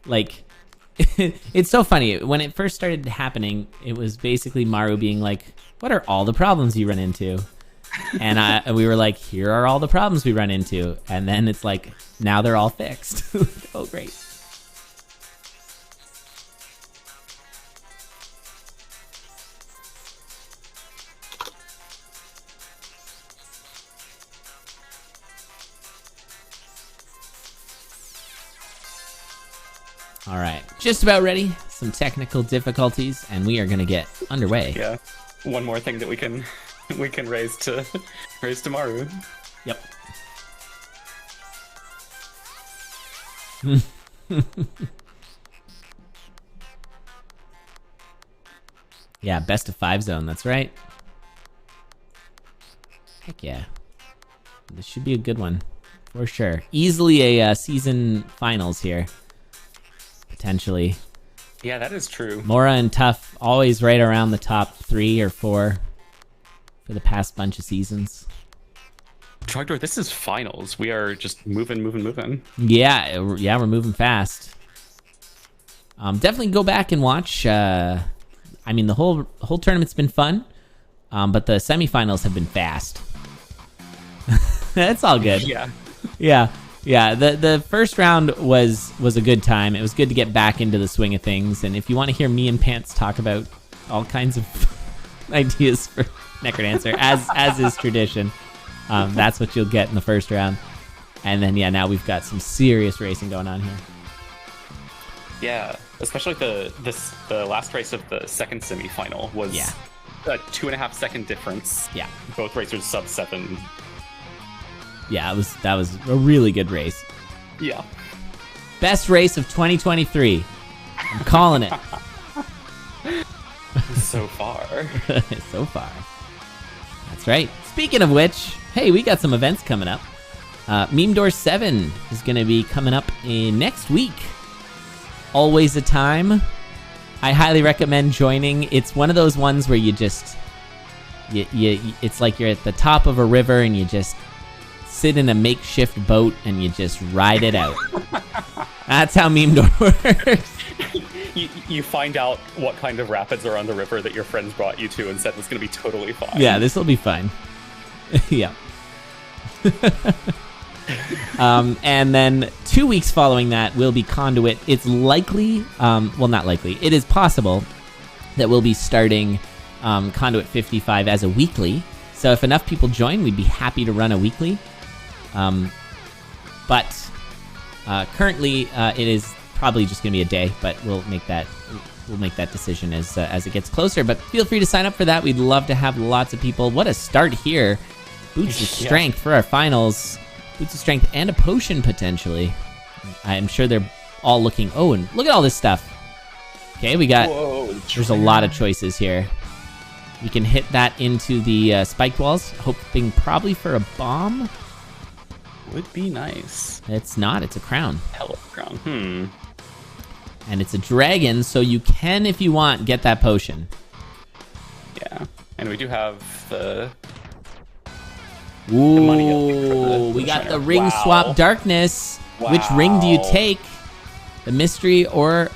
Like, it's so funny. When it first started happening, it was basically Maru being like, what are all the problems you run into? And we were like, here are all the problems we run into. And then it's like, now they're all fixed. Oh, great. All right, just about ready. Some technical difficulties, and we are going to get underway. Yeah, one more thing that we can raise to Maru. Yep. Yeah, best of 5 zone. That's right. Heck yeah, this should be a good one for sure. Easily a season finals here. Potentially. Yeah, that is true. Mora and Tuff always right around the top 3 or 4 for the past bunch of seasons. Trogdor, this is finals. We are just moving. Yeah, we're moving fast. Definitely go back and watch. I mean, the whole tournament's been fun, but the semifinals have been fast. That's all good. Yeah. The first round was a good time. It was good to get back into the swing of things. And if you want to hear me and Pants talk about all kinds of ideas for Necrodancer, as is tradition, that's what you'll get in the first round. And then now we've got some serious racing going on here. Yeah, especially the last race of the second semifinal was a 2.5 second difference. Yeah, both racers sub 7. Yeah, that was a really good race. Yeah. Best race of 2023. I'm calling it. So far. So far. That's right. Speaking of which, hey, we got some events coming up. TuneZoomDOR 7 is going to be coming up next week. Always a time. I highly recommend joining. It's one of those ones where you just... it's like you're at the top of a river and you just... sit in a makeshift boat and you just ride it out. That's how TuneZoomDOR works. You find out what kind of rapids are on the river that your friends brought you to and said was going to be totally fine. Yeah, this will be fine. Yeah. And then 2 weeks following that will be Conduit. It's likely, well, not likely, it is possible that we'll be starting Conduit 55 as a weekly. So if enough people join, we'd be happy to run a weekly. But currently it is probably just gonna be a day, but we'll make that decision as it gets closer. But feel free to sign up for that. We'd love to have lots of people. What a start here. Boots of strength for our finals. Boots of strength and a potion potentially. I'm sure they're all looking. Oh, and look at all this stuff. Okay, we got. Whoa, there's a lot of choices here. We can hit that into the spiked walls, hoping probably for a bomb. Would be nice. It's not. It's a crown. Hell of a crown. And it's a dragon, so you can, if you want, get that potion. Yeah. And we do have the... Ooh, money we got the ring swap darkness. Wow. Which ring do you take? The mystery or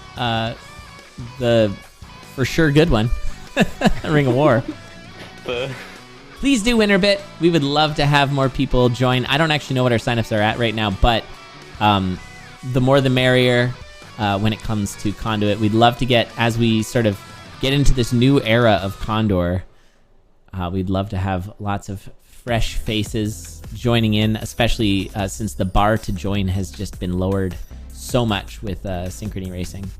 the for sure good one? Ring of War. Please do Winterbit. We would love to have more people join. I don't actually know what our signups are at right now, but the more the merrier when it comes to Conduit. We'd love to get, as we sort of get into this new era of Condor, we'd love to have lots of fresh faces joining in, especially since the bar to join has just been lowered so much with Synchrony Racing.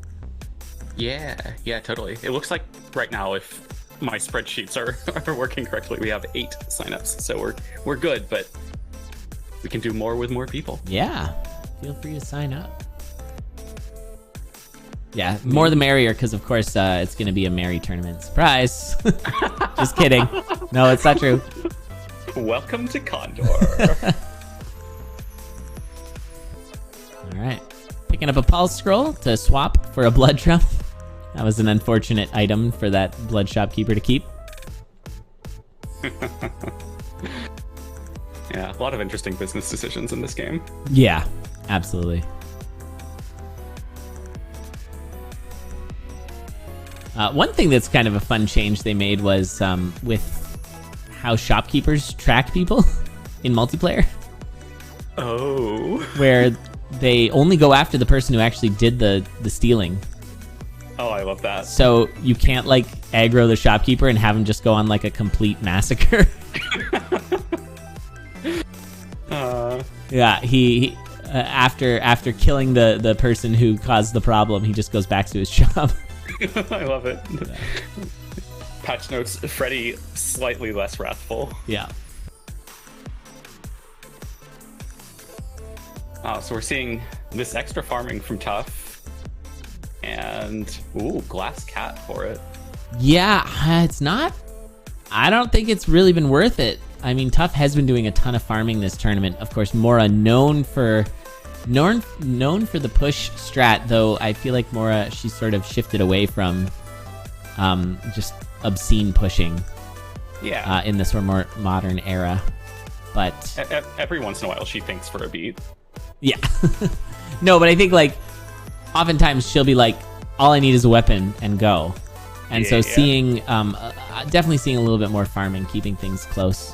Yeah, totally. It looks like right now, if my spreadsheets are working correctly, we have 8 signups, so we're good, but we can do more with more people. Yeah, feel free to sign up. Yeah, more the merrier, because of course it's going to be a merry tournament. Surprise! Just kidding. No, it's not true. Welcome to Condor. All right, picking up a pulse scroll to swap for a blood drum. That was an unfortunate item for that blood shopkeeper to keep. Yeah, a lot of interesting business decisions in this game. Yeah, absolutely. One thing that's kind of a fun change they made was with how shopkeepers track people in multiplayer. Oh. Where they only go after the person who actually did the stealing. Oh, I love that. So you can't like aggro the shopkeeper and have him just go on like a complete massacre. Yeah, he after killing the person who caused the problem, he just goes back to his shop. I love it. Yeah. Patch notes, Freddy slightly less wrathful. Yeah. So we're seeing this extra farming from Tuff. And, ooh, glass cat for it. Yeah, it's not... I don't think it's really been worth it. I mean, Tuff has been doing a ton of farming this tournament. Of course, Mora known for the push strat, though I feel like Mora, she's sort of shifted away from just obscene pushing. Yeah. In this more modern era. But every once in a while she thinks for a beat. Yeah. No, but I think like oftentimes she'll be like, all I need is a weapon and go. And so seeing definitely seeing a little bit more farming, keeping things close.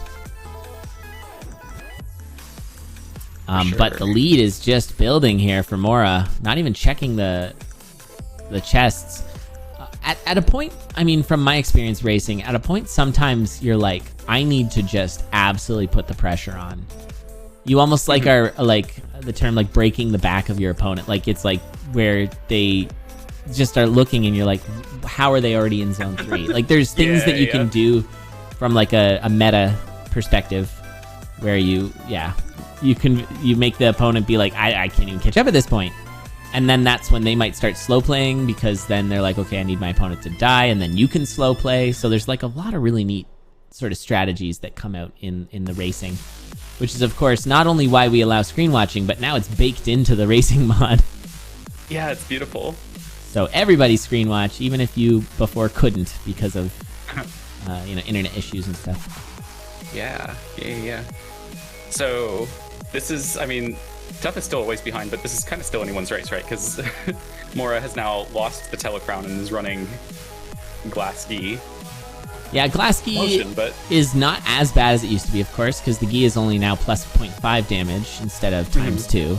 Sure. But the lead is just building here for Mora, not even checking the chests. At a point, I mean, from my experience racing, at a point sometimes you're like, I need to just absolutely put the pressure on. You almost like are like the term like breaking the back of your opponent. Like it's like where they just are looking and you're like, how are they already in zone 3? Like there's things that you can do from like a meta perspective where you make the opponent be like, I can't even catch up at this point. And then that's when they might start slow playing, because then they're like, okay, I need my opponent to die, and then you can slow play. So there's like a lot of really neat sort of strategies that come out in the racing, which is of course not only why we allow screen watching, but now it's baked into the racing mod. Yeah, it's beautiful. So everybody screen watch, even if you before couldn't because of internet issues and stuff. Yeah. So this is, I mean, Tuff is still a ways behind, but this is kind of still anyone's race, right? Because Mora has now lost the Telecrown and is running Glass Gi. Yeah, Glass Gi is not as bad as it used to be, of course, because the Gi is only now plus 0.5 damage instead of times 2.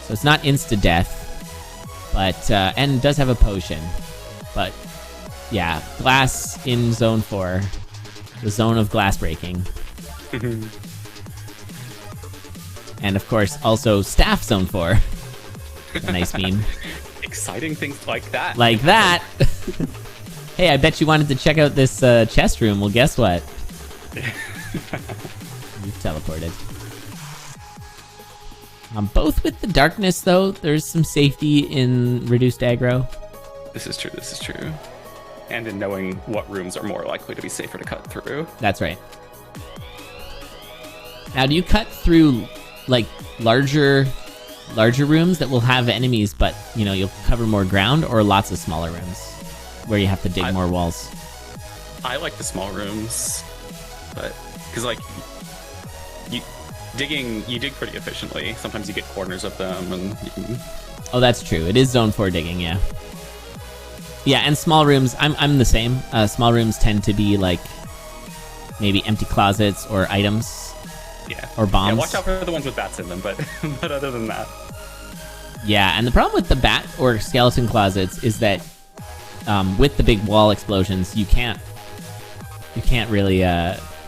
So it's not insta-death, but and does have a potion. But yeah, Glass in Zone 4, the zone of glass breaking. And of course, also Staff Zone 4. A nice meme. Exciting things like that. Like that. Hey, I bet you wanted to check out this chest room. Well, guess what? You've teleported. Both with the darkness, though, there's some safety in reduced aggro. This is true. And in knowing what rooms are more likely to be safer to cut through. That's right. Now, do you cut through like larger rooms that will have enemies, but you'll cover more ground, or lots of smaller rooms where you have to dig more walls? I like the small rooms, but because like you dig pretty efficiently. Sometimes you get corners of them, and you can... Oh, that's true. It is Zone 4 digging, yeah. Yeah, and small rooms, I'm the same. Small rooms tend to be like maybe empty closets or items. Yeah. Or bombs. Yeah, watch out for the ones with bats in them, but other than that. Yeah, and the problem with the bat or skeleton closets is that with the big wall explosions, you can't really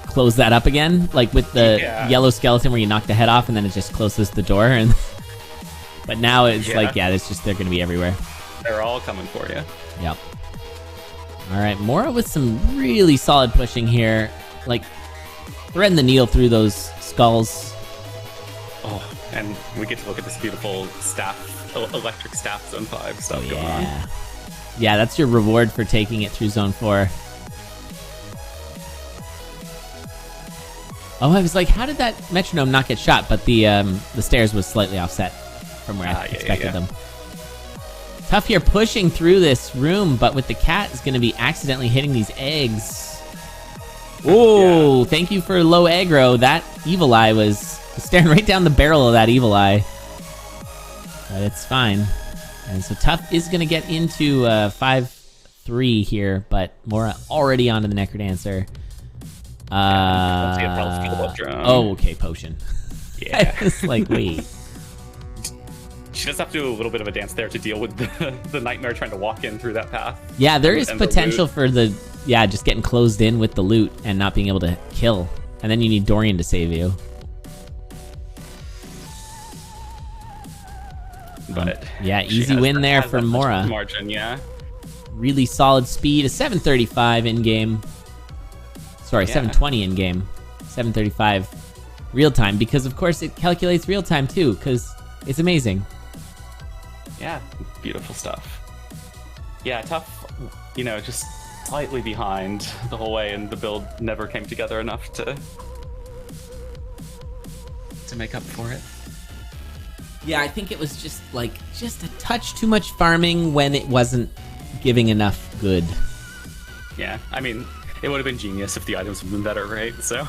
close that up again. Like with the yellow skeleton where you knock the head off and then it just closes the door. And but now it's like, it's just they're going to be everywhere. They're all coming for you. Yep. All right, Mora with some really solid pushing here. Like threading the needle through those skulls. Oh, and we get to look at this beautiful electric staff Zone 5 stuff going on. Yeah, that's your reward for taking it through Zone 4. Oh, I was like, how did that metronome not get shot? But the stairs was slightly offset from where I expected them. Tuff here pushing through this room, but with the cat is going to be accidentally hitting these eggs. Oh, thank you for low aggro. That evil eye was staring right down the barrel of that evil eye. But it's fine. And so Tuff is going to get into 5-3 3 here, but Mora already onto the Necrodancer. Oh, okay, potion. Yeah. I was like, wait. She does have to do a little bit of a dance there to deal with the nightmare trying to walk in through that path. Yeah, there is potential for just getting closed in with the loot and not being able to kill. And then you need Dorian to save you. But yeah, easy win there for Mora. Margin, yeah. Really solid speed. A 735 in game. Sorry, 720 in game. 735 real time, because of course it calculates real time too, because it's amazing. Yeah, beautiful stuff. Yeah, tough, just slightly behind the whole way, and the build never came together enough to make up for it. Yeah, I think it was just a touch too much farming when it wasn't giving enough good. Yeah, I mean, it would have been genius if the items would have been better, right? So,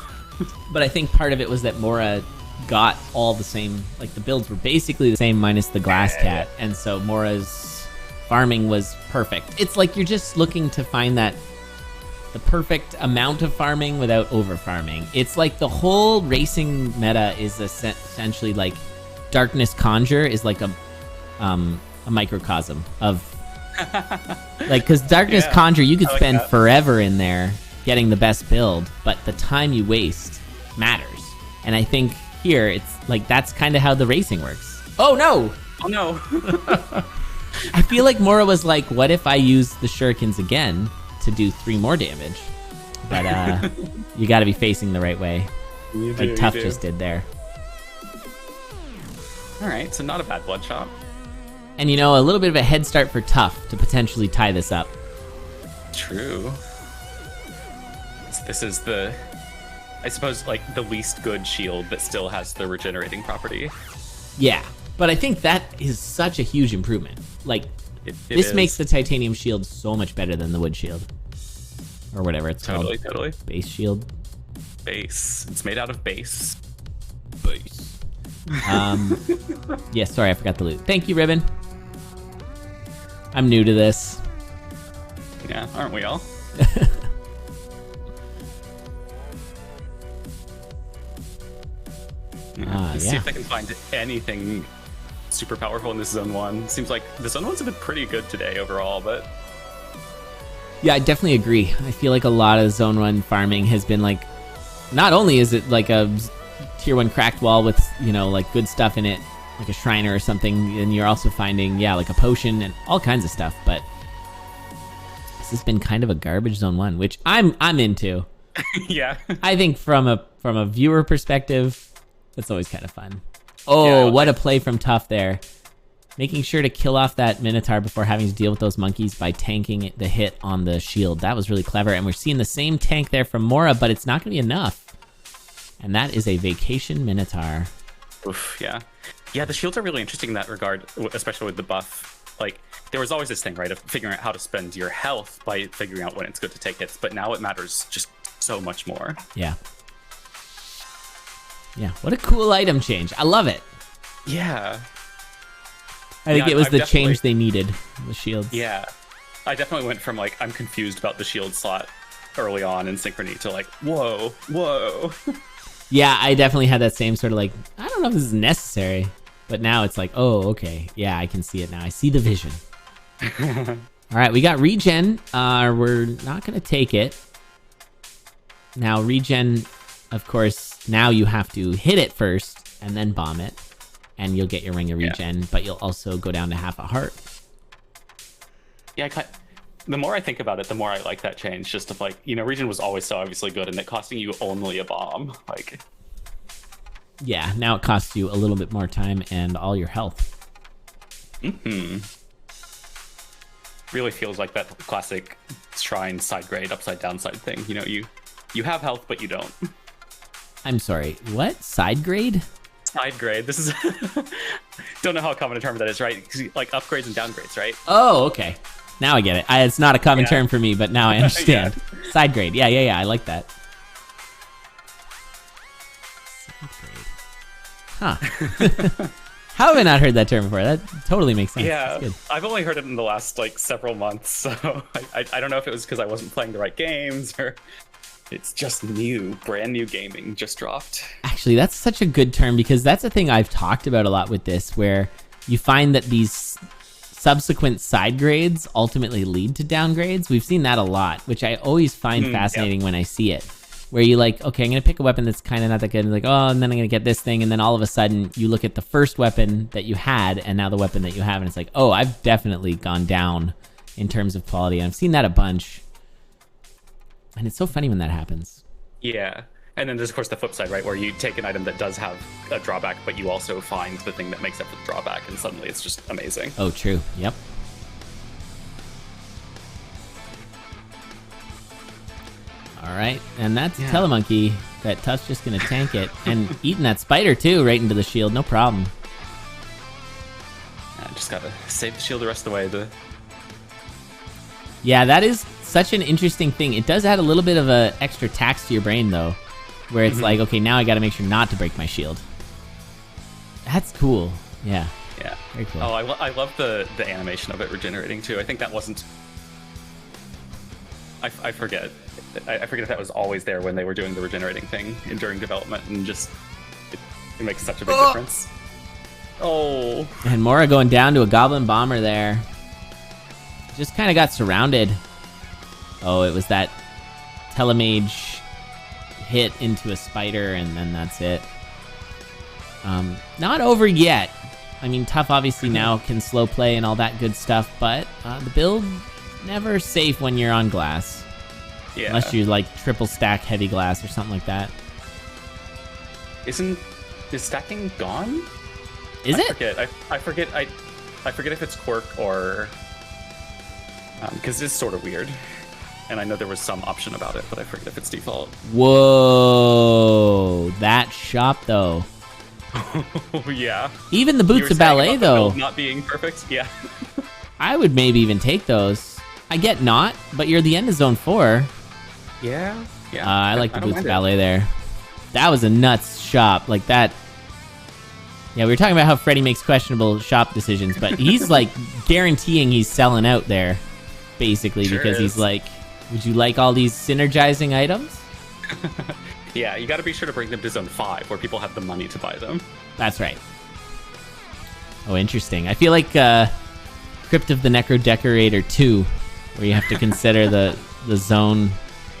but I think part of it was that Mora got all the same, the builds were basically the same minus the glass cat, and so Mora's farming was perfect. It's like you're just looking to find the perfect amount of farming without over farming. It's like the whole racing meta is essentially like Darkness Conjure is like a microcosm of because Darkness Conjure you could spend forever in there getting the best build, but the time you waste matters. And I think here it's that's kind of how the racing works. Oh no! I feel like Mora was like, what if I use the shurikens again to do 3 more damage? But you got to be facing the right way, like Tuff just did there. All right, so not a bad bloodshot. And a little bit of a head start for Tuff to potentially tie this up. True. This is I suppose, the least good shield that still has the regenerating property. Yeah, but I think that is such a huge improvement. This makes the titanium shield so much better than the wood shield. Or whatever it's called. Totally. Base shield. Base. It's made out of base. Base. Yeah, sorry, I forgot the loot. Thank you, Ribbon. I'm new to this. Yeah, aren't we all? Let's see if I can find anything super powerful in this Zone 1. Seems like the Zone 1's been pretty good today overall, but... Yeah, I definitely agree. I feel like a lot of Zone 1 farming has been not only is it a tier 1 cracked wall with, good stuff in it, like a Shriner or something, and you're also finding, a potion and all kinds of stuff, but this has been kind of a garbage Zone 1, which I'm into. Yeah. I think from a viewer perspective, it's always kind of fun. Oh, what a play from Tuff there. Making sure to kill off that Minotaur before having to deal with those monkeys by tanking the hit on the shield. That was really clever, and we're seeing the same tank there from Mora, but it's not going to be enough. And that is a Vacation Minotaur. Oof, yeah. Yeah, the shields are really interesting in that regard, especially with the buff. There was always this thing, right, of figuring out how to spend your health by figuring out when it's good to take hits, but now it matters just so much more. Yeah. Yeah, what a cool item change. I love it. Yeah. I think it was the change they needed, the shields. Yeah. I definitely went from, I'm confused about the shield slot early on in Synchrony to, whoa. Yeah, I definitely had that same sort of, I don't know if this is necessary. But now it's oh, okay. Yeah, I can see it now. I see the vision. All right, we got regen. We're not going to take it. Now, regen, of course, now you have to hit it first and then bomb it. And you'll get your ring of regen, but you'll also go down to half a heart. Yeah, the more I think about it, the more I like that change. Just of regen was always so obviously good, and it costing you only a bomb. Yeah, now it costs you a little bit more time and all your health. Really feels like that classic shrine side grade, upside down side thing. You have health, but you don't. I'm sorry, what? Side grade? Side grade. This is don't know how common a term that is, right? Because upgrades and downgrades, right? Oh, okay. Now I get it. It's not a common term for me, but now I understand. Side grade. Yeah. I like that. Side grade. Huh. How have I not heard that term before? That totally makes sense. Yeah, I've only heard it in the last like several months, so I don't know if it was because I wasn't playing the right games or it's just new, brand new gaming just dropped. Actually, that's such a good term because that's a thing I've talked about a lot with this, where you find that these subsequent side grades ultimately lead to downgrades. We've seen that a lot, which I always find fascinating when I see it. Where you like, okay, I'm going to pick a weapon that's kind of not that good. And like, oh, and then I'm going to get this thing. And then all of a sudden you look at the first weapon that you had and now the weapon that you have. And it's like, oh, I've definitely gone down in terms of quality. I've seen that a bunch. And it's so funny when that happens. Yeah. And then there's, of course, the flip side, right? Where you take an item that does have a drawback, but you also find the thing that makes up for the drawback. And suddenly it's just amazing. Oh, true. Yep. All right, and that's Telemonkey. That Tuff's just gonna tank it and eating that spider too, right into the shield, no problem. I just gotta save the shield the rest of the way. Yeah, that is such an interesting thing. It does add a little bit of a extra tax to your brain though, where it's like, okay, now I gotta make sure not to break my shield. That's cool. Yeah. Yeah. Very cool. Oh, I love the animation of it regenerating too. I think that wasn't. I forget. I forget if that was always there when they were doing the regenerating thing during development, and just it makes such a big difference. Oh. And Mora going down to a goblin bomber there. Just kind of got surrounded. Oh, it was that telemage hit into a spider, and then that's it. Not over yet. I mean, Tuff obviously now can slow play and all that good stuff, but the build never safe when you're on glass. Yeah. Unless you like triple stack heavy glass or something like that. Is stacking gone? Is it? I forget if it's quirk or because it's sort of weird. And I know there was some option about it, but I forget if it's default. Whoa, that shop though. Yeah. Even the boots of ballet though. Not being perfect. Yeah. I would maybe even take those. I get not, but you're the end of zone 4. Yeah. Yeah. I like the boots of ballet there. That was a nuts shop like that. Yeah, we were talking about how Freddy makes questionable shop decisions, but he's like guaranteeing he's selling out there, basically, sure because he's like, would you like all these synergizing items? Yeah, you got to be sure to bring them to zone 5 where people have the money to buy them. That's right. Oh, interesting. I feel like Crypt of the Necro Decorator 2, where you have to consider the zone,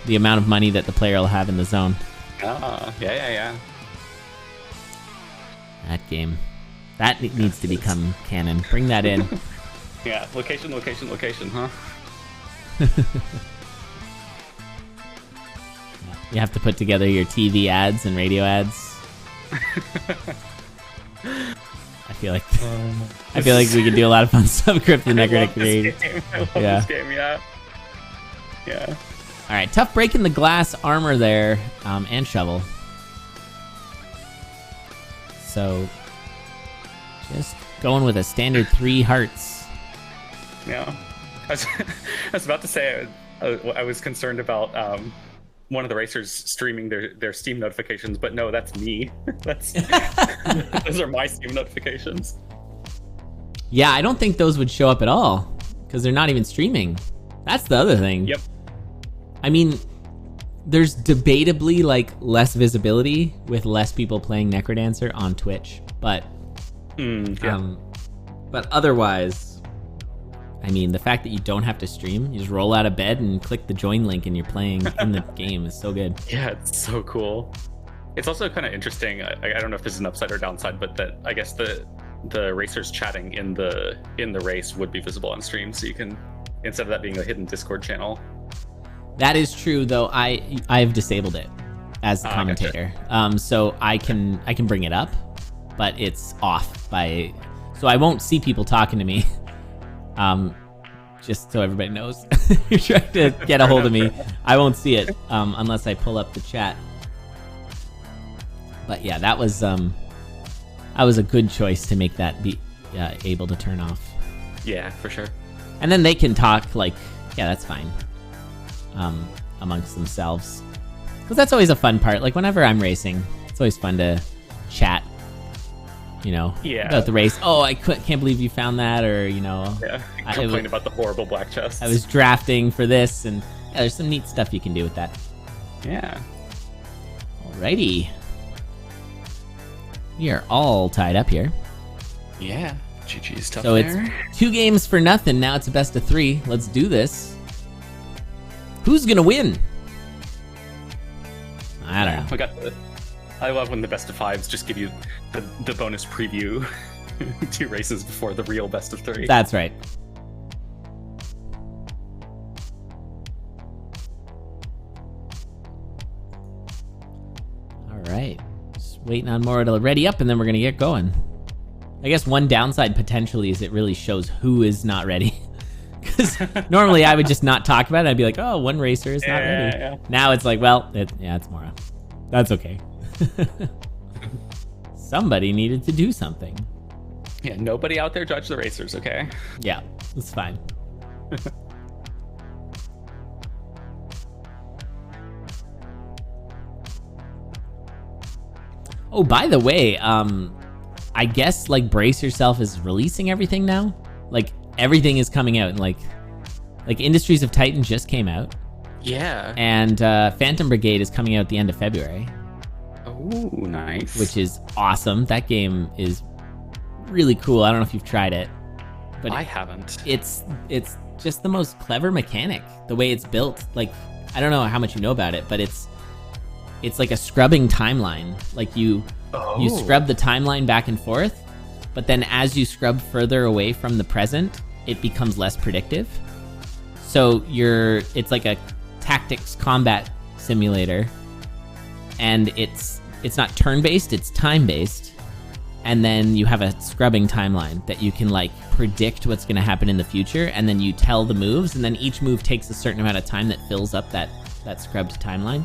the amount of money that the player will have in the zone. Oh, yeah. That game. That needs to become canon. Bring that in. Yeah, location, huh? You have to put together your TV ads and radio ads. I feel like we could do a lot of fun stuff. Crypt of the Necro Decorator. I love this game, yeah. All right, Tuff breaking the glass armor there, and shovel. So, just going with a standard 3 hearts. Yeah, I was about to say I was concerned about one of the racers streaming their Steam notifications, but no, that's me. Those are my Steam notifications. Yeah, I don't think those would show up at all because they're not even streaming. That's the other thing. Yep. I mean, there's debatably like less visibility with less people playing Necrodancer on Twitch, but but otherwise, I mean, the fact that you don't have to stream, you just roll out of bed and click the join link and you're playing in the game is so good. Yeah, it's so cool. It's also kind of interesting. I don't know if this is an upside or downside, but that I guess the racers chatting in the race would be visible on stream, so you can, instead of that being a hidden Discord channel. That is true, though. I've disabled it as the commentator, gotcha. So I can bring it up, but it's off so I won't see people talking to me. Just so everybody knows, you're trying to get a hold of me. I won't see it unless I pull up the chat. But yeah, that was a good choice to make that be able to turn off. Yeah, for sure. And then they can talk like, yeah, that's fine. Amongst themselves, because that's always a fun part. Like whenever I'm racing, it's always fun to chat about the race. Oh, I can't believe you found that, or complain about the horrible black chests. I was drafting for this, and there's some neat stuff you can do with that. Yeah. Alrighty. We are all tied up here. Yeah. GG's tough so there. It's 2 games for nothing. Now it's a best of 3. Let's do this. Who's gonna win? I don't know. I love when the best of 5s just give you the bonus preview 2 races before the real best of 3. That's right. All right. Just waiting on Mora to ready up, and then we're gonna get going. I guess one downside potentially is it really shows who is not ready. Because normally I would just not talk about it. I'd be like, oh, one racer is not ready. Yeah. Now it's like, well, it's Mora. That's okay. Somebody needed to do something. Yeah, nobody out there judge the racers, okay? Yeah, it's fine. Oh, by the way, I guess like Brace Yourself is releasing everything now. Like everything is coming out, and like Industries of Titan just came out. Yeah. And Phantom Brigade is coming out at the end of February. Oh, nice. Which is awesome. That game is really cool. I don't know if you've tried it, but I haven't. It's just the most clever mechanic. The way it's built. Like, I don't know how much you know about it, but it's like a scrubbing timeline. Like you scrub the timeline back and forth, but then as you scrub further away from the present, it becomes less predictive. So it's like a tactics combat simulator, and it's not turn-based, it's time-based. And then you have a scrubbing timeline that you can like predict what's going to happen in the future, and then you tell the moves, and then each move takes a certain amount of time that fills up that scrubbed timeline.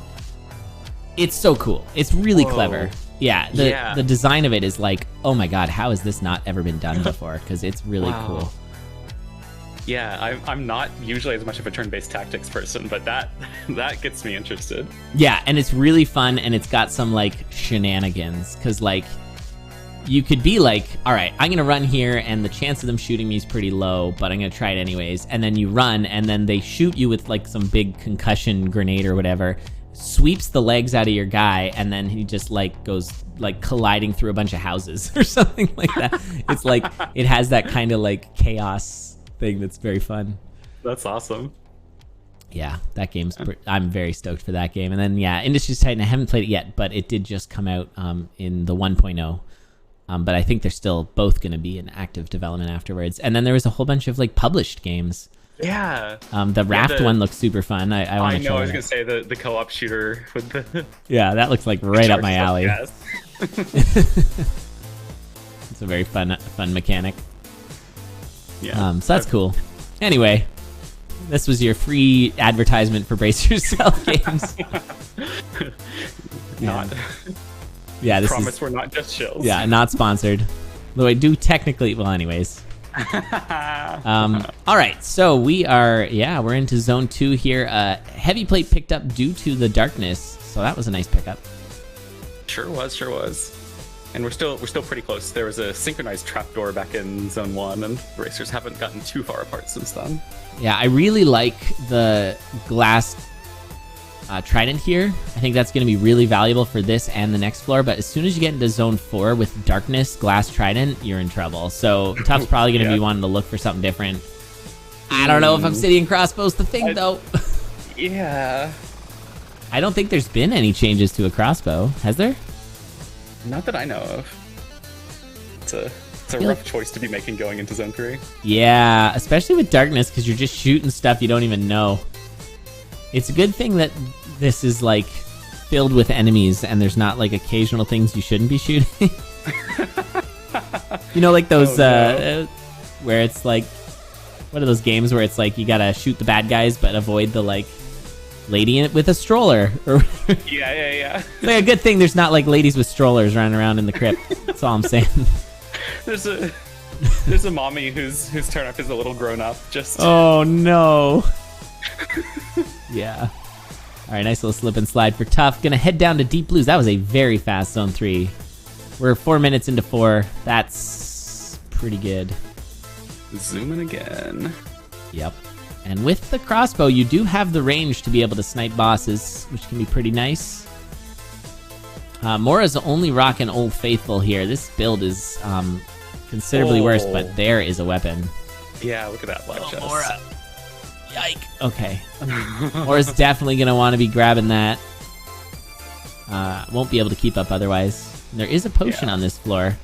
It's so cool. It's really clever. Yeah, the design of it is like, oh my god, how has this not ever been done before? Because it's really cool. Yeah, I'm not usually as much of a turn-based tactics person, but that gets me interested. Yeah, and it's really fun, and it's got some like shenanigans, because like you could be like, all right, I'm gonna run here, and the chance of them shooting me is pretty low, but I'm gonna try it anyways. And then you run, and then they shoot you with like some big concussion grenade or whatever, sweeps the legs out of your guy, and then he just like goes like colliding through a bunch of houses or something like that. It's like it has that kind of like chaos thing that's very fun. That's awesome. Yeah, that game's I'm very stoked for that game. And then Industries Titan, I haven't played it yet, but it did just come out in the 1.0. But I think they're still both going to be in active development afterwards. And then there was a whole bunch of like published games. Yeah. The Raft one looks super fun. I want to try. I was going to say the co-op shooter with the Yeah, that looks like right up my alley. It's a very fun mechanic. Yeah. So that's cool. Anyway, this was your free advertisement for Brace Yourself games. Not. Yeah, this promise we're not just shills. Yeah, not sponsored. Though I do technically. Well, anyways. All right, so we're into zone 2 here. Heavy plate picked up due to the darkness, so that was a nice pickup. Sure was. And we're still pretty close. There was a synchronized trapdoor back in zone 1, and the racers haven't gotten too far apart since then. Yeah, I really like the glass trident here. I think that's going to be really valuable for this and the next floor, but as soon as you get into zone 4 with darkness, glass trident, you're in trouble. So Tuff's probably going to be wanting to look for something different. I don't know if Obsidian Crossbow's the thing, though. Yeah. I don't think there's been any changes to a crossbow. Has there? Not that I know of. It's a rough choice to be making going into zone 3. Yeah, especially with darkness, because you're just shooting stuff you don't even know. It's a good thing that this is like filled with enemies and there's not like occasional things you shouldn't be shooting. You know, like those where it's like, what are those games where it's like you gotta shoot the bad guys but avoid the like lady in it with a stroller or yeah. It's like a good thing there's not like ladies with strollers running around in the crypt. That's all I'm saying. There's a mommy whose turn up is a little grown up. Just oh no. Yeah. All right, nice little slip and slide for Tuff. Gonna head down to Deep Blues. That was a very fast zone 3. We're 4 minutes into 4. That's pretty good. Zooming again. Yep. And with the crossbow, you do have the range to be able to snipe bosses, which can be pretty nice. Mora's only rocking Old Faithful here. This build is considerably worse, but there is a weapon. Yeah, look at that black chest. Mora. Yike. Okay. Mora's definitely going to want to be grabbing that. Won't be able to keep up otherwise. There is a potion on this floor.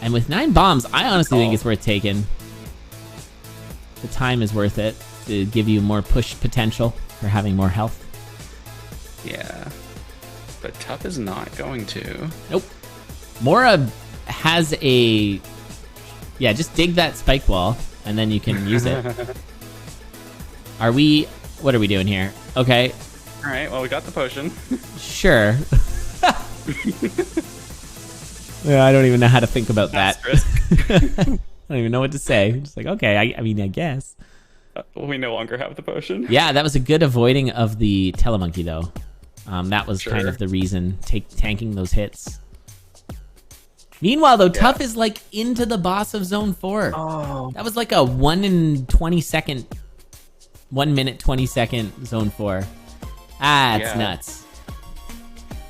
And with 9 bombs, I honestly think it's worth taking. The time is worth it to give you more push potential for having more health. Yeah. But Tuff is not going to. Nope. Mora has a... Yeah, just dig that spike wall, and then you can use it. Are we... What are we doing here? Okay. All right, well, we got the potion. Sure. Yeah, I don't even know how to think about that. I don't even know what to say. I'm just like, okay, I mean, I guess. We no longer have the potion. Yeah, that was a good avoiding of the telemonkey, though. That was kind of the reason, tanking those hits. Meanwhile, though, Tuff is like into the boss of Zone 4. Oh. That was like a 1 minute 20 second Zone 4. Ah, it's nuts.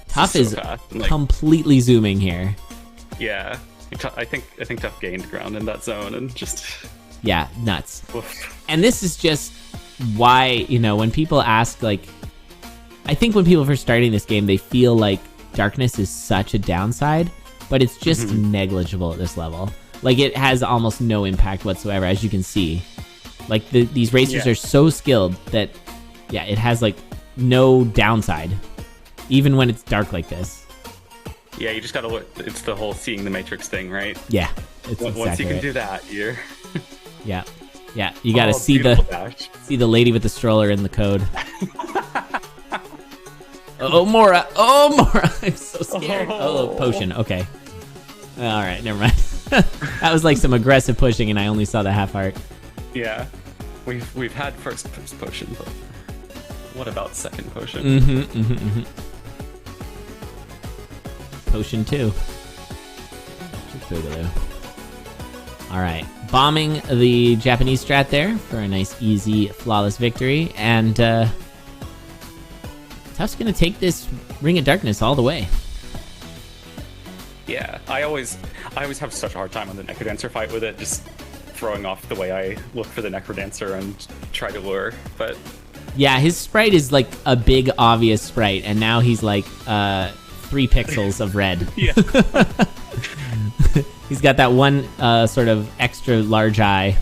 Tuff is completely zooming here. Yeah, I think Tuff gained ground in that zone and just... Yeah, nuts. Oof. And this is just why, when people ask, like... I think when people first starting this game, they feel like darkness is such a downside, but it's just negligible at this level. Like, it has almost no impact whatsoever, as you can see. Like, these racers are so skilled that, it has, like, no downside, even when it's dark like this. Yeah, you just gotta look. It's the whole seeing the Matrix thing, right? Yeah. It's Once you can do that, you're... Yeah. Yeah, you gotta see the lady with the stroller in the code. Oh, Mora! Oh, Mora! I'm so scared. Oh, potion. Okay. All right, never mind. That was like some aggressive pushing, and I only saw the half heart. Yeah, we've had first potion, but what about second potion? Potion 2. All right, bombing the Japanese strat there for a nice, easy, flawless victory, and Tuff's gonna take this Ring of Darkness all the way. Yeah, I always have such a hard time on the Necrodancer fight with it, just throwing off the way I look for the Necrodancer and try to lure, but... Yeah, his sprite is like a big, obvious sprite, and now he's like 3 pixels of red. Yeah. He's got that one sort of extra large eye,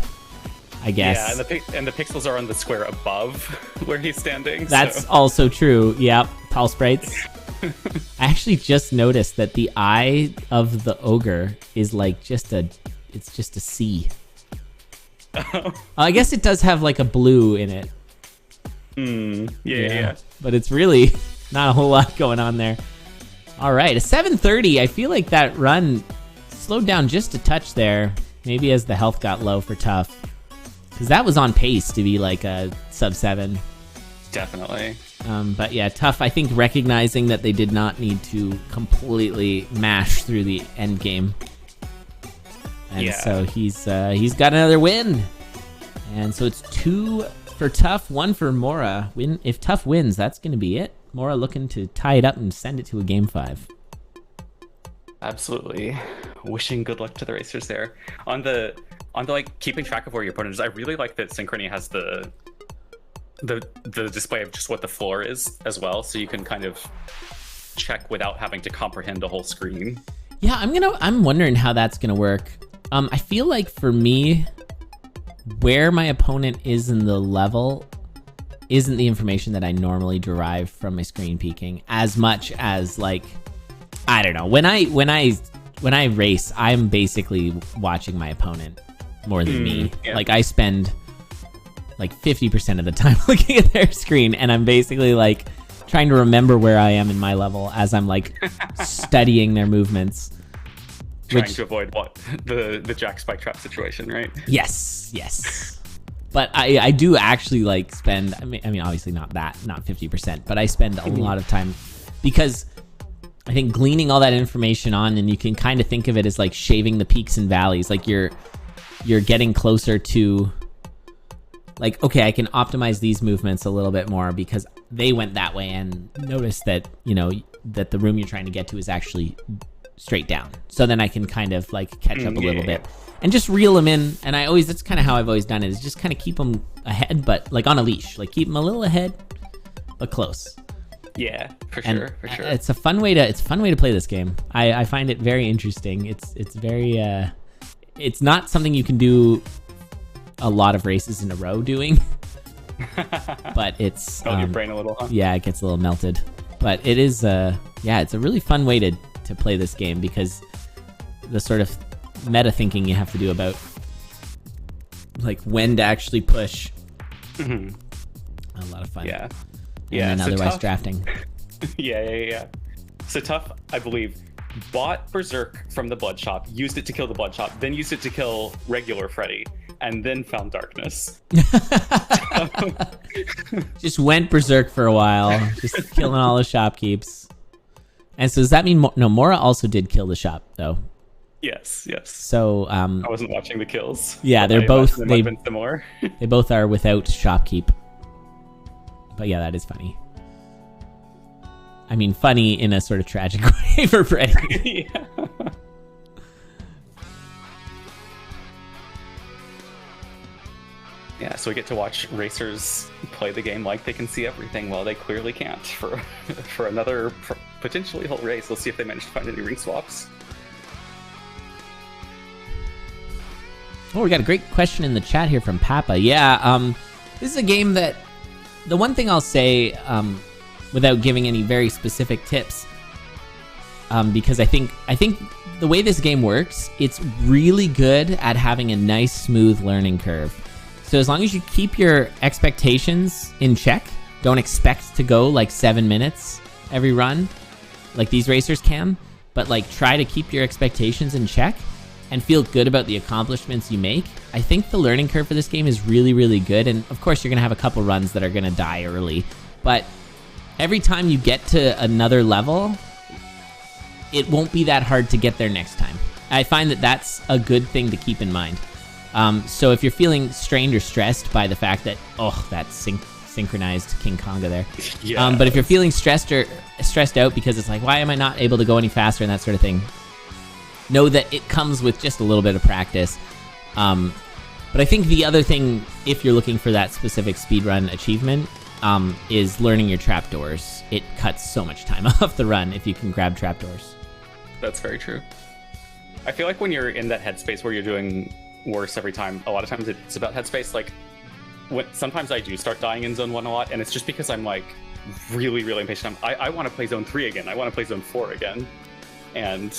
I guess. Yeah, and the pixels are on the square above where he's standing. That's also true. Yep, tall sprites. I actually just noticed that the eye of the ogre is like it's just a C. I guess it does have like a blue in it. Yeah. But it's really not a whole lot going on there. All right, a 7:30. I feel like that run slowed down just a touch there. Maybe as the health got low for Tuff. Because that was on pace to be like a sub 7. Definitely. But yeah, Tuff, I think, recognizing that they did not need to completely mash through the end game. And so he's got another win. And so it's 2 for Tuff, 1 for Mora. If Tuff wins, that's going to be it. Mora looking to tie it up and send it to a game 5. Absolutely. Wishing good luck to the racers there. On the like keeping track of where your opponent is, I really like that Synchrony has the display of just what the floor is as well, so you can kind of check without having to comprehend the whole screen. Yeah, I'm wondering how that's gonna work. I feel like for me, where my opponent is in the level isn't the information that I normally derive from my screen peeking as much as, like, I don't know. When I race, I'm basically watching my opponent more than me. Yeah. Like, I spend like 50% of the time looking at their screen, and I'm basically like trying to remember where I am in my level as I'm like studying their movements. Trying to avoid the Jack Spike Trap situation, right? Yes. But I do actually like spend, I mean obviously not 50%, but I spend a lot of time because I think gleaning all that information on, and you can kind of think of it as like shaving the peaks and valleys. Like you're getting closer to like, okay, I can optimize these movements a little bit more because they went that way, and notice that, you know, that the room you're trying to get to is actually straight down. So then I can kind of like catch up a little bit and just reel them in. And that's kind of how I've always done it, is just kind of keep them ahead, but like on a leash, like keep them a little ahead, but close. Yeah, for sure. It's a fun way to play this game. I find it very interesting. It's very it's not something you can do a lot of races in a row doing, but it's your brain a little, huh? Yeah, it gets a little melted. But it is it's a really fun way to play this game, because the sort of meta thinking you have to do about like when to actually push. A lot of fun. Yeah. And then otherwise drafting. Yeah. So Tuff, I believe, bought Berserk from the Blood Shop, used it to kill the Blood Shop, then used it to kill regular Freddy, and then found Darkness. Just went Berserk for a while, just killing all the shopkeeps. And so does that mean no? Mora also did kill the shop, though. Yes. So I wasn't watching the kills. Yeah, they both are without shopkeep. But yeah, that is funny. I mean, funny in a sort of tragic way for Freddy. Yeah, so we get to watch racers play the game like they can see everything. Well, they clearly can't for another potentially whole race. We'll see if they manage to find any ring swaps. Oh, we got a great question in the chat here from Papa. Yeah, this is a game that, the one thing I'll say, without giving any very specific tips, because I think the way this game works, it's really good at having a nice, smooth learning curve. So as long as you keep your expectations in check, don't expect to go like 7 minutes every run, like these racers can, but like try to keep your expectations in check and feel good about the accomplishments you make. I think the learning curve for this game is really, really good. And of course, you're going to have a couple runs that are going to die early. But every time you get to another level, it won't be that hard to get there next time. I find that that's a good thing to keep in mind. So if you're feeling strained or stressed by the fact that, that's synchronized King Konga there. Yeah. But if you're feeling stressed out because it's like, why am I not able to go any faster and that sort of thing, know that it comes with just a little bit of practice. But I think the other thing, if you're looking for that specific speedrun achievement, is learning your trapdoors. It cuts so much time off the run if you can grab trapdoors. That's very true. I feel like when you're in that headspace where you're doing worse every time, a lot of times it's about headspace. Like, sometimes I do start dying in Zone 1 a lot, and it's just because I'm like really, really impatient. I want to play Zone 3 again. I want to play Zone 4 again. And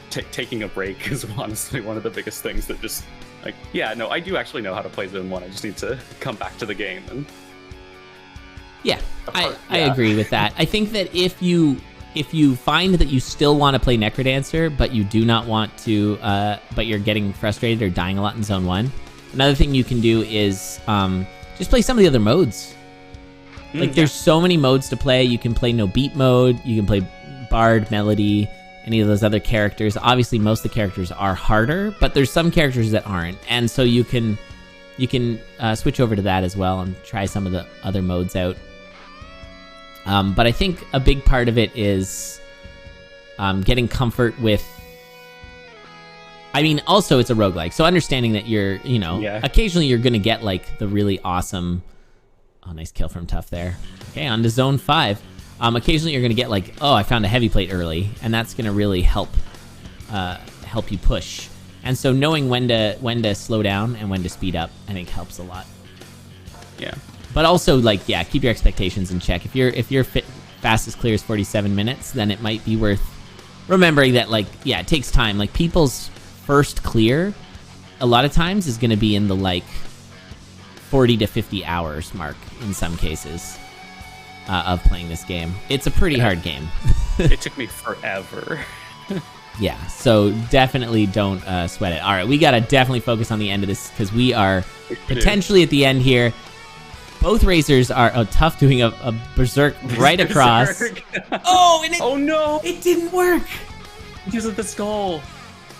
taking a break is honestly one of the biggest things that just, like, I do actually know how to play Zone 1. I just need to come back to the game. And I agree with that. I think that if you find that you still want to play Necrodancer, but you do not want to, but you're getting frustrated or dying a lot in Zone 1, another thing you can do is just play some of the other modes. There's so many modes to play. You can play no beat mode, you can play Bard, Melody, any of those other characters. Obviously, most of the characters are harder, but there's some characters that aren't. And so you can switch over to that as well and try some of the other modes out. But I think a big part of it is getting comfort with... I mean, also it's a roguelike, so understanding that you're, occasionally you're going to get like the really awesome... Oh, nice kill from Tuff there. Okay, on to Zone 5. Occasionally you're going to get like, I found a heavy plate early, and that's going to really help you push. And so knowing when to slow down and when to speed up, I think helps a lot. Yeah. But also, keep your expectations in check. If your fastest clear is 47 minutes, then it might be worth remembering that, it takes time. Like, people's first clear, a lot of times, is going to be in the, 40 to 50 hours mark in some cases of playing this game. It's a pretty hard game. It took me forever. Yeah, so definitely don't sweat it. All right, we got to definitely focus on the end of this, because we are potentially at the end here. Both razors are tough, doing a berserk right across. Oh, and oh no! It didn't work. Because of the skull.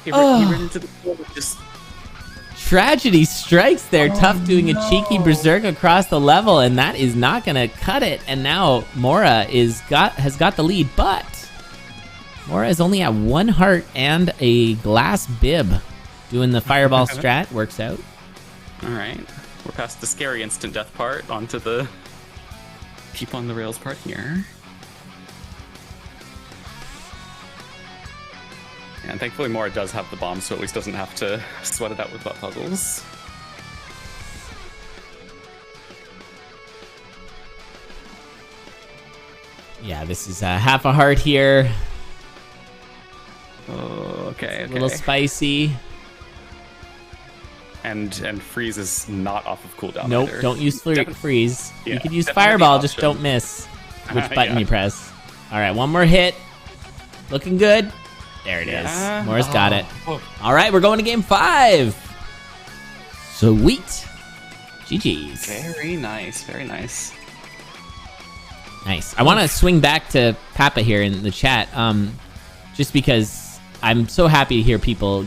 He ran into the skull. Just tragedy strikes there. Tough doing a cheeky berserk across the level, and that is not gonna cut it. And now Mora has got the lead, but Mora is only at 1 heart and a glass bib. Doing the fireball strat works out. All right, we're past the scary instant death part onto the keep on the rails part here. And thankfully Mora does have the bomb, so at least doesn't have to sweat it out with butt puzzles. Yeah, this is half a heart here. Oh, okay. A little spicy. And freeze is not off of cooldown. Nope, either. don't use freeze. Yeah, you could use fireball, just don't miss which button you press. All right, one more hit. Looking good. There it is. Mora's got it. All right, we're going to game 5. Sweet. GG's. Very nice. Very nice. Nice. I want to swing back to Papa here in the chat, just because I'm so happy to hear people,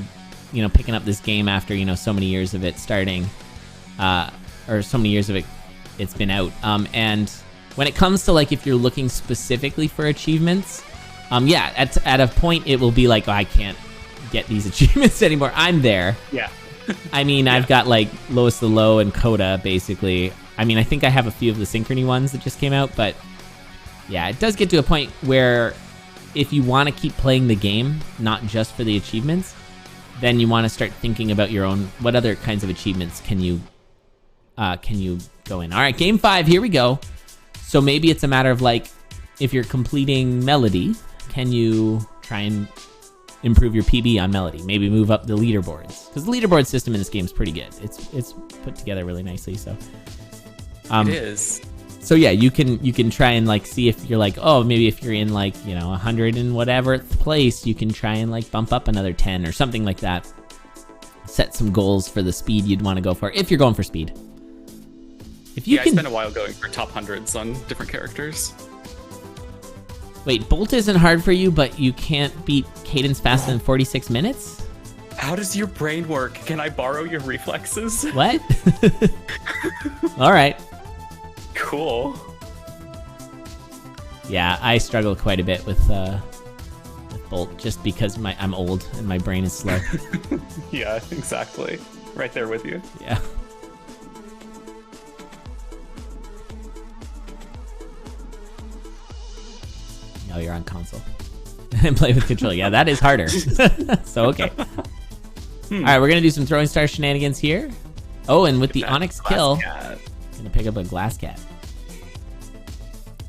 picking up this game after, so many years of it starting, or so many years of it's been out. And when it comes to, like, if you're looking specifically for achievements, yeah, at a point it will be like, oh, I can't get these achievements anymore. I'm there. Yeah. I mean, I've got, like, Lowest the Low and Coda, basically. I mean, I think I have a few of the Synchrony ones that just came out, but yeah, it does get to a point where if you want to keep playing the game, not just for the achievements, then you want to start thinking about your own, what other kinds of achievements can you go in. All right, game 5, here we go. So maybe it's a matter of, like, if you're completing Melody, can you try and improve your PB on Melody? Maybe move up the leaderboards, because the leaderboard system in this game is pretty good. It's put together really nicely. So it is. So yeah, you can try and, like, see if you're like, oh, maybe if you're in, like, 100 and whatever place, you can try and, like, bump up another 10 or something like that. Set some goals for the speed you'd want to go for if you're going for speed. If you I spent a while going for top hundreds on different characters. Wait, Bolt isn't hard for you, but you can't beat Cadence faster than 46 minutes? How does your brain work? Can I borrow your reflexes? What? All right. Cool. Yeah, I struggle quite a bit with Bolt just because I'm old and my brain is slow. Yeah, exactly. Right there with you. Yeah. No, you're on console. And play with controller. Yeah, that is harder. So, okay. All right, we're going to do some throwing star shenanigans here. Oh, and with the Onyx kill, I'm going to pick up a glass cat.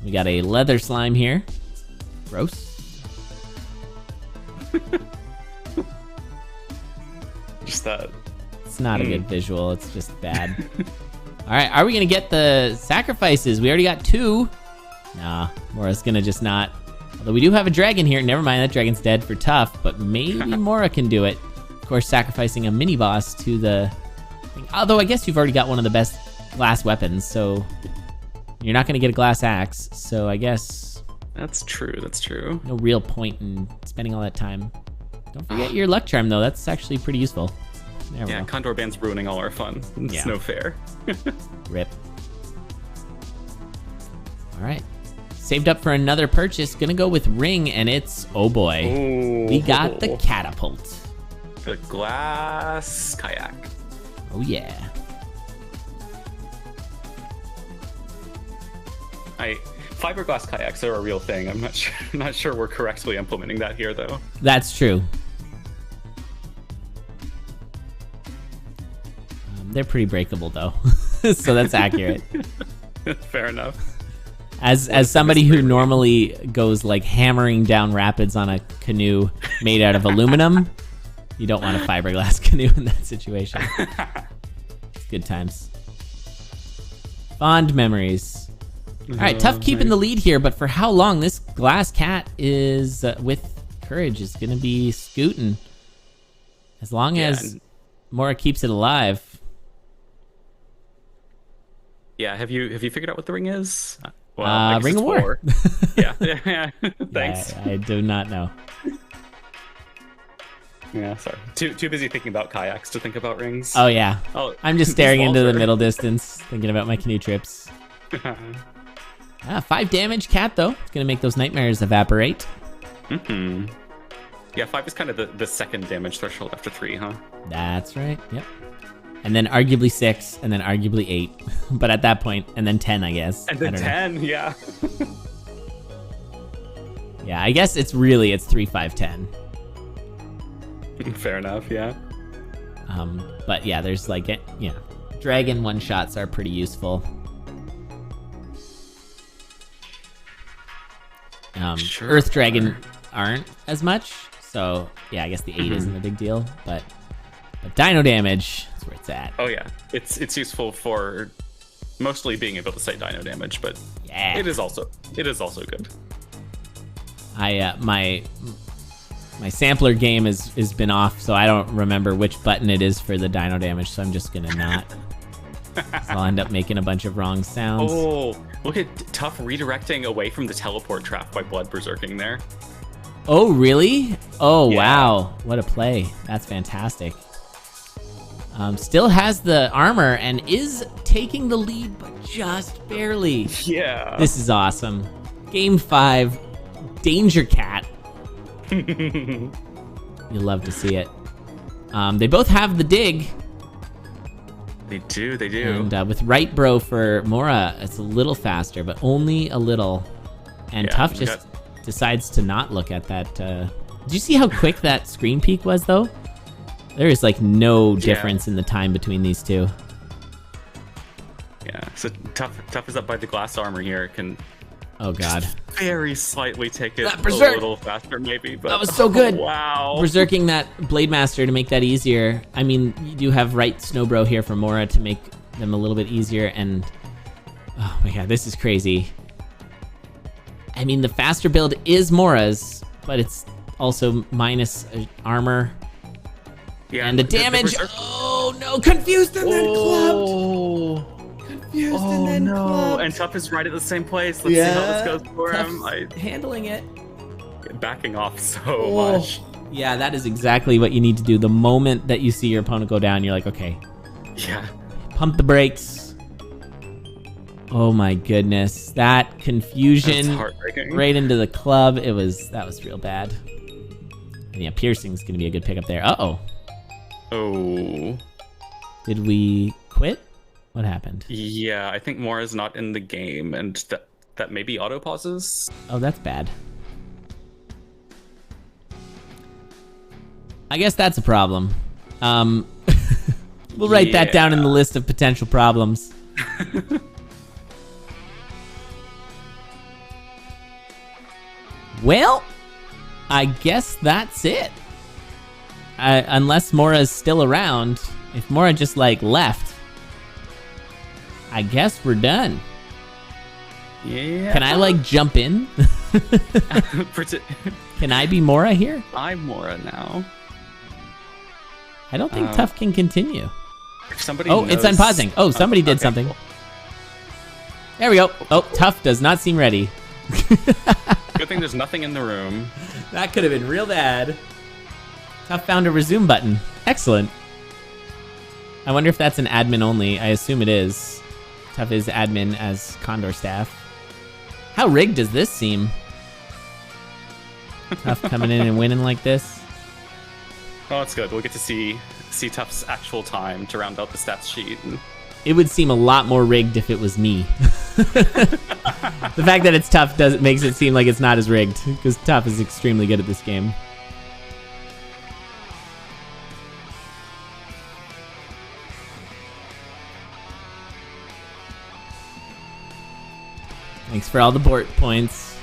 We got a leather slime here. Gross. Just that. It's not a good visual. It's just bad. All right, are we going to get the sacrifices? We already got 2. Nah, Mora's going to just not. Although we do have a dragon here. Never mind, that dragon's dead for tough, but maybe Mora can do it. Of course, sacrificing a mini boss to the thing. Although I guess you've already got one of the best glass weapons, so you're not going to get a glass axe. So I guess that's true. That's true. No real point in spending all that time. Don't forget your luck charm, though. That's actually pretty useful. There we go. Condor Band's ruining all our fun. It's no fair. Rip. All right. Saved up for another purchase. Gonna go with Ring, and it's, oh boy. Ooh. We got the catapult. The glass kayak. Oh yeah. Fiberglass kayaks are a real thing. I'm not sure we're correctly implementing that here, though. That's true. They're pretty breakable, though. So that's accurate. Fair enough. As somebody who normally goes, like, hammering down rapids on a canoe made out of aluminum, you don't want a fiberglass canoe in that situation. Good times. Fond memories. All right, tough keeping the lead here, but for how long? This glass cat is, with courage, is going to be scooting. As long as Mora keeps it alive. Yeah, have you figured out what the ring is? Well, Ring of War. Yeah. Thanks. I do not know. Yeah, sorry. Too busy thinking about kayaks to think about rings. Oh yeah. Oh, I'm just staring into the middle distance, thinking about my canoe trips. 5 damage, cat though. It's gonna make those nightmares evaporate. Yeah, 5 is kind of the second damage threshold after 3, huh? That's right. Yep. And then arguably 6, and then arguably 8. But at that point, and then 10, I guess. And then 10, yeah. Yeah, I guess it's 3, 5, 10. Fair enough, yeah. But yeah, there's like, dragon one-shots are pretty useful. Sure. Earth Dragon aren't as much, so yeah, I guess the 8 isn't a big deal, but dino damage is where it's at. Oh yeah, it's useful for mostly being able to say dino damage, but yeah, it is also good. My sampler game has been off, so I don't remember which button it is for the dino damage, so I'm just gonna not. So I'll end up making a bunch of wrong sounds. Oh, look at Tuff redirecting away from the teleport trap by blood berserking there. Oh, really? Oh, Yeah. Wow. What a play. That's fantastic. Still has the armor and is taking the lead, but just barely. Yeah. This is awesome. Game 5, Danger Cat. You'll love to see it. They both have the dig. They do. And with right bro for Mora, it's a little faster, but only a little. And Yeah, Tuff just decides to not look at that. Did you see how quick that screen peek was, though? There is like no difference in the time between these two. Yeah, so Tuff is up by the glass armor here. Can Oh god, very slightly take it That a berserk! little faster, maybe. But that was so good. Wow. Berserking that Blade Master to make that easier. I mean, you do have right Snowbro here for Mora to make them a little bit easier, and oh my god, this is crazy. I mean, the faster build is Mora's, but it's also minus armor. Yeah, And the damage. Oh no, confused and then clubbed. Confused and then clubbed. And Tuff is right at the same place. Let's see how this goes for him. Handling it. Backing off so much. Yeah, that is exactly what you need to do. The moment that you see your opponent go down, you're like, okay, Yeah. pump the brakes. Oh my goodness, that confusion That's heartbreaking. right into the club. That was real bad. And yeah, piercing's gonna be a good pickup there. Uh-oh. Oh. Did we quit? What happened? Yeah, I think Mora's not in the game, and that maybe auto pauses. Oh, that's bad. I guess that's a problem. We'll write that down in the list of potential problems. Well, I guess that's it. Unless Mora's still around. If Mora just, like, left, I guess we're done. Yeah. Can I, like, jump in? Can I be Mora here? I'm Mora now. I don't think Tuff can continue. If somebody It's knows- unpausing. Oh, somebody did okay, something. cool. There we go. Oh, Tuff does not seem ready. Good thing there's nothing in the room. That could have been real bad. Tuff found a resume button. Excellent. I wonder if that's an admin only. I assume it is. Tuff is admin as Condor staff. How rigged does this seem? Tuff coming in and winning like this. Oh, it's good. We'll get to see Tuff's actual time to round out the stats sheet. It would seem a lot more rigged if it was me. The fact that it's Tuff makes it seem like it's not as rigged, because Tuff is extremely good at this game. Thanks for all the Bort points.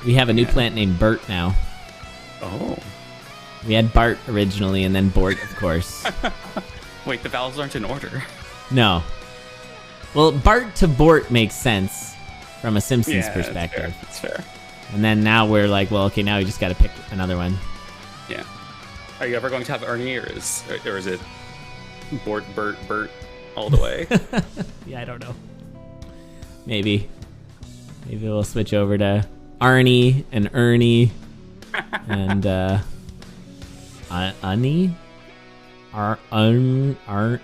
We have a new plant named Bert now. Oh. We had Bart originally, and then Bort, of course. Wait, the vowels aren't in order. No. Well, Bart to Bort makes sense from a Simpsons perspective. That's fair. And then now we're like, well, okay, now we just got to pick another one. Yeah. Are you ever going to have Ernie, or is it? Bert, all the way. Yeah, I don't know. Maybe we'll switch over to Arnie and Ernie and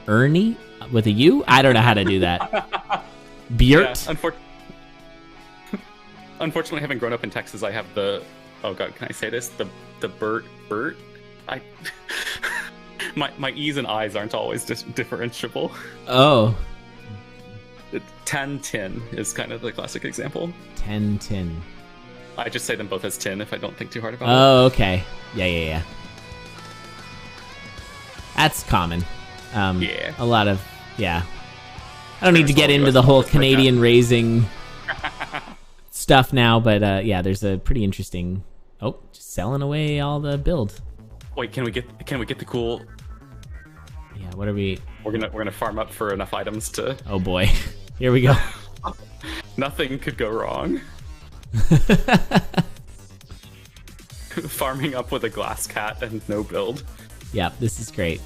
Ernie with a U. I don't know how to do that. Beert. Yeah, unfortunately, having grown up in Texas, I have the. Oh God, can I say this? The Bert. My E's and I's aren't always differentiable. Oh. 10-tin is kind of the classic example. 10-tin. I just say them both as tin if I don't think too hard about it. Oh, okay. Yeah. That's common. Yeah. A lot of, yeah. I don't need to get into the whole Canadian raising stuff now, but yeah, there's a pretty interesting. Oh, just selling away all the build. Wait, can we get the cool? Yeah, what are we? We're gonna farm up for enough items to. Oh boy, here we go. Nothing could go wrong. Farming up with a glass cat and no build. Yeah, this is great.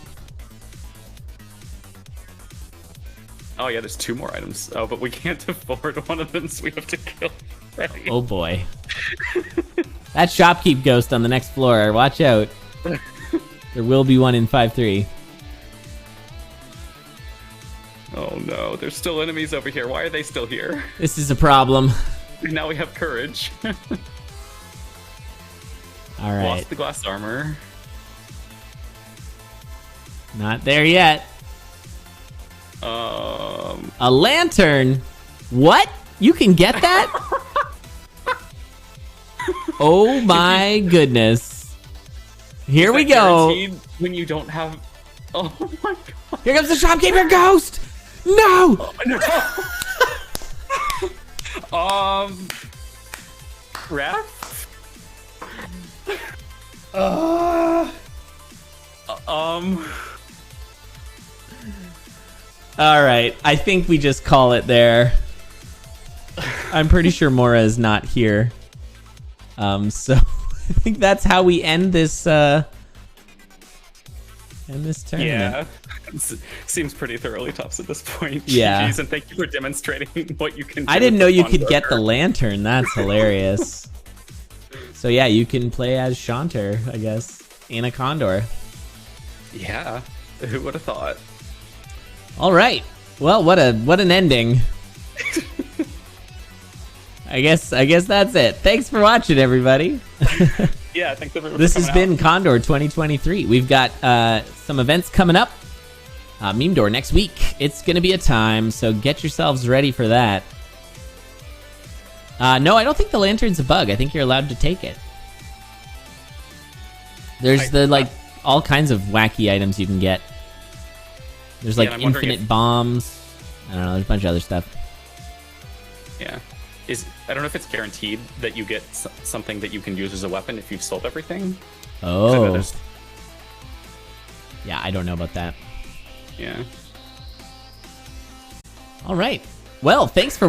Oh yeah, there's 2 more items. Oh, but we can't afford one of them, so we have to kill Freddy. Oh boy. That shopkeep ghost on the next floor. Watch out. There will be one in 5-3. Oh no, there's still enemies over here. Why are they still here? This is a problem. Now we have courage. All right. Lost the glass armor. Not there yet. A lantern? What? You can get that? Oh my goodness. Here we go. When you don't have... Oh my god. Here comes the shopkeeper ghost! No! Oh, no. Ref? All right, I think we just call it there. I'm pretty sure Mora is not here. So I think that's how we end this tournament. Yeah. Seems pretty thoroughly tops at this point. Yeah. GGs, and thank you for demonstrating what you can do. I didn't know you could Burger. get the lantern. That's hilarious. So yeah, you can play as Shanter, I guess, in a Condor. Yeah. Who would have thought? All right. Well, what an ending. I guess that's it. Thanks for watching, everybody. Yeah, thanks everyone. This has been Condor 2023. We've got some events coming up. Meme Door next week. It's gonna be a time, so get yourselves ready for that. No, I don't think the lantern's a bug. I think you're allowed to take it. There's all kinds of wacky items you can get. There's like infinite bombs. I don't know. There's a bunch of other stuff. Yeah. I don't know if it's guaranteed that you get something that you can use as a weapon if you've sold everything. Oh. Yeah, I don't know about that. Yeah. All right. Well, thanks for watching.